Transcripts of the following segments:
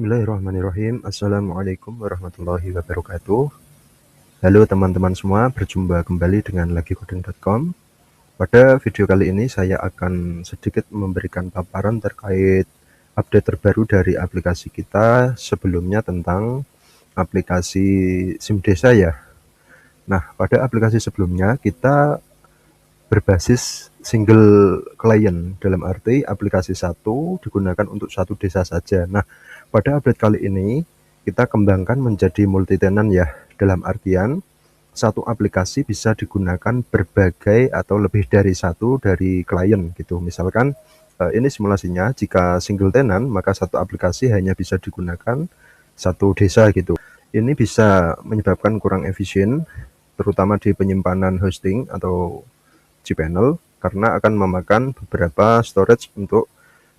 Bismillahirrahmanirrahim. Assalamualaikum warahmatullahi wabarakatuh. Halo teman-teman semua, berjumpa kembali dengan lagicoding.com. Pada video kali ini saya akan sedikit memberikan paparan terkait update terbaru dari aplikasi kita sebelumnya tentang aplikasi SIM Desa ya. Nah, pada aplikasi sebelumnya kita berbasis single client, dalam arti aplikasi satu digunakan untuk satu desa saja. Nah, pada update kali ini kita kembangkan menjadi multi tenant ya, dalam artian satu aplikasi bisa digunakan berbagai atau lebih dari satu dari klien gitu. Misalkan ini simulasinya, jika single tenant maka satu aplikasi hanya bisa digunakan satu desa gitu. Ini bisa menyebabkan kurang efisien terutama di penyimpanan hosting atau cPanel, karena akan memakan beberapa storage untuk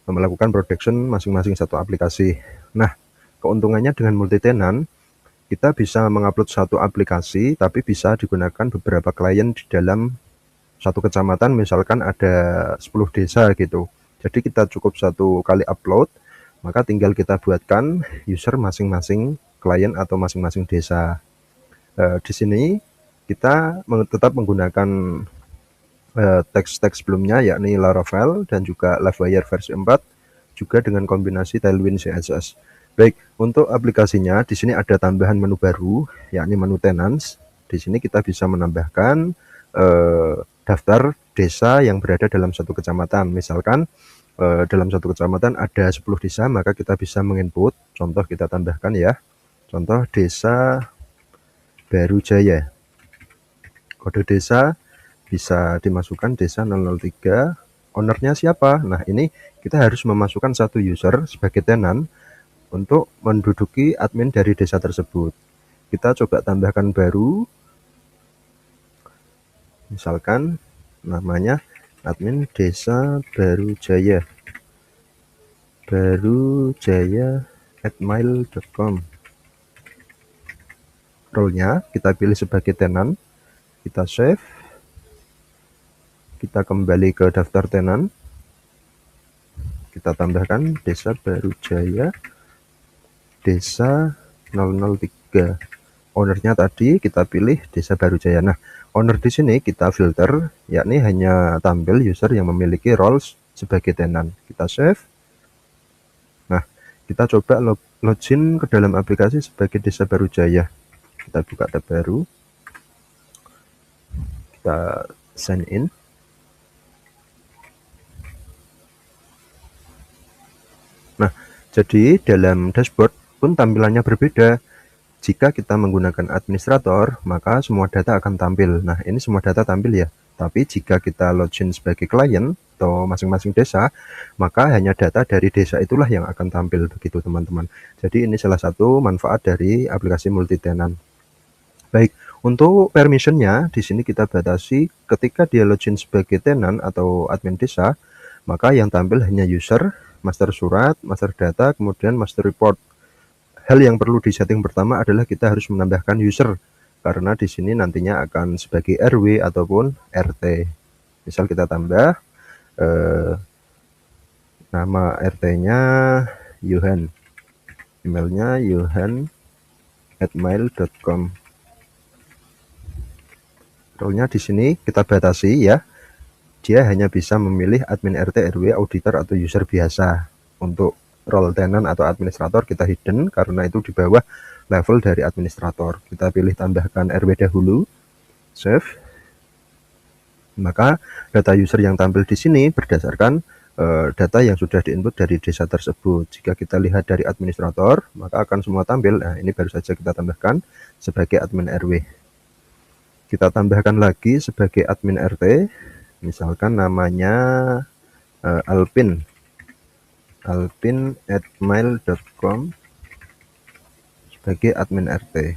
melakukan protection masing-masing satu aplikasi. Nah, keuntungannya dengan multi tenant, kita bisa mengupload satu aplikasi tapi bisa digunakan beberapa klien di dalam satu kecamatan, misalkan ada 10 desa gitu. Jadi kita cukup satu kali upload, maka tinggal kita buatkan user masing-masing klien atau masing-masing desa. Di sini kita tetap menggunakan teks-teks sebelumnya, yakni Laravel dan juga Livewire versi 4, juga dengan kombinasi Tailwind CSS. Baik, untuk aplikasinya di sini ada tambahan menu baru, yakni menu tenants. Di sini kita bisa menambahkan daftar desa yang berada dalam satu kecamatan. Misalkan dalam satu kecamatan ada 10 desa, maka kita bisa menginput, contoh kita tambahkan ya, contoh desa Baru Jaya. Kode desa bisa dimasukkan desa 003, ownernya siapa? Nah, ini kita harus memasukkan satu user sebagai tenant untuk menduduki admin dari desa tersebut. Kita coba tambahkan baru, misalkan namanya admin desa Baru Jaya, barujaya@mail.com. Role-nya kita pilih sebagai tenant, kita save, kita kembali ke daftar tenant, kita tambahkan desa Baru Jaya, desa 003. Ownernya tadi kita pilih desa Baru Jaya. Nah, owner di sini kita filter, yakni hanya tampil user yang memiliki roles sebagai tenant. Kita save. Nah, kita coba login ke dalam aplikasi sebagai desa Baru Jaya. Kita buka tab baru, kita sign in. Nah, jadi dalam dashboard pun tampilannya berbeda. Jika kita menggunakan administrator, maka semua data akan tampil. Nah, ini semua data tampil ya. Tapi jika kita login sebagai klien atau masing-masing desa, maka hanya data dari desa itulah yang akan tampil, begitu teman-teman. Jadi ini salah satu manfaat dari aplikasi multi tenant. Baik, untuk permissionnya di sini kita batasi ketika dia login sebagai tenant atau admin desa, maka yang tampil hanya user, master surat, master data, kemudian master report. Hal yang perlu disetting pertama adalah kita harus menambahkan user, karena di sini nantinya akan sebagai RW ataupun RT. Misal kita tambah nama RT-nya Yohan, emailnya yohan@mail.com. Role-nya di sini kita batasi ya. Dia hanya bisa memilih admin RT, RW, auditor atau user biasa. Untuk role tenant atau administrator kita hidden karena itu di bawah level dari administrator. Kita pilih tambahkan RW dahulu, save. Maka data user yang tampil di sini berdasarkan data yang sudah diinput dari desa tersebut. Jika kita lihat dari administrator, maka akan semua tampil. Nah, ini baru saja kita tambahkan sebagai admin RW. Kita tambahkan lagi sebagai admin RT, misalkan namanya Alpin, alpin@mail.com sebagai admin RT.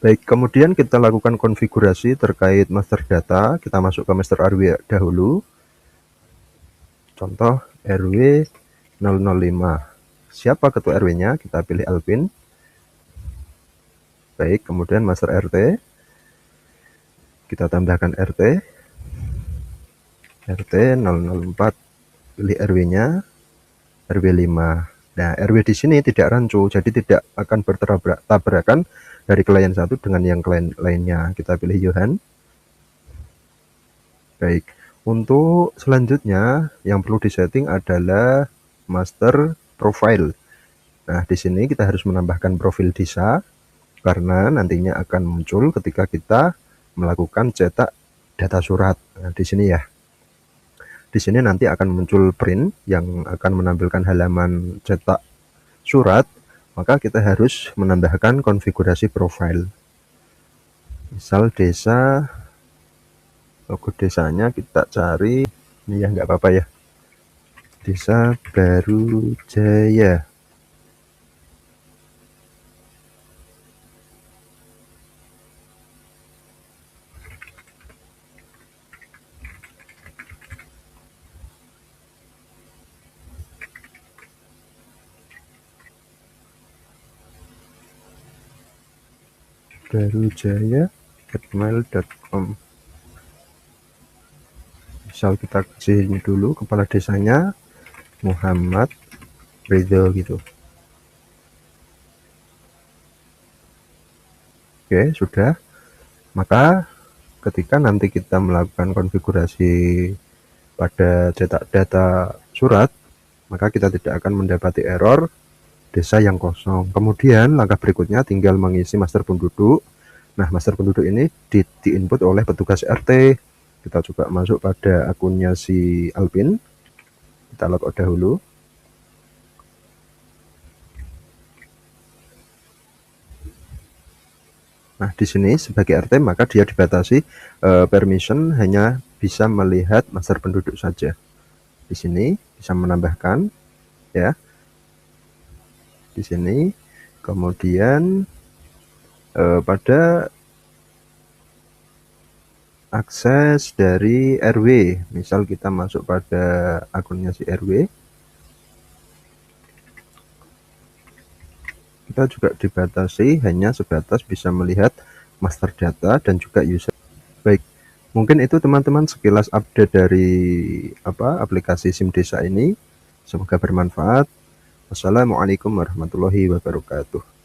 Baik, kemudian kita lakukan konfigurasi terkait master data. Kita masuk ke master RW dahulu. Contoh RW 005. Siapa ketua RW-nya? Kita pilih Alpin. Baik, kemudian master RT. Kita tambahkan RT. RT 004. Pilih RW-nya. RW 5. Nah, RW di sini tidak rancu, jadi tidak akan bertabrakan dari klien satu dengan yang klien lainnya. Kita pilih Johan. Baik, untuk selanjutnya yang perlu disetting adalah master profile. Nah, di sini kita harus menambahkan profil Disa karena nantinya akan muncul ketika kita melakukan cetak data surat. Nah, di sini ya. Di sini nanti akan muncul print yang akan menampilkan halaman cetak surat, maka kita harus menambahkan konfigurasi profile. Misal desa, logo desanya kita cari, ini ya nggak apa-apa ya, Desa Baru Jaya. barujaya@gmail.com. Misal kita kasih ini dulu, kepala desanya Muhammad Ridho gitu. Oke, sudah. Maka ketika nanti kita melakukan konfigurasi pada cetak data surat, maka kita tidak akan mendapati error desa yang kosong. Kemudian langkah berikutnya tinggal mengisi master penduduk. Nah, master penduduk ini di-input oleh petugas RT. Kita coba masuk pada akunnya si Alvin. Kita logout dahulu. Nah, di sini sebagai RT maka dia dibatasi permission hanya bisa melihat master penduduk saja. Di sini bisa menambahkan ya. Di sini kemudian pada akses dari RW, misal kita masuk pada akunnya si RW, kita juga dibatasi hanya sebatas bisa melihat master data dan juga user. Baik, mungkin itu teman-teman sekilas update dari aplikasi SIM Desa ini. Semoga bermanfaat. Wassalamualaikum warahmatullahi wabarakatuh.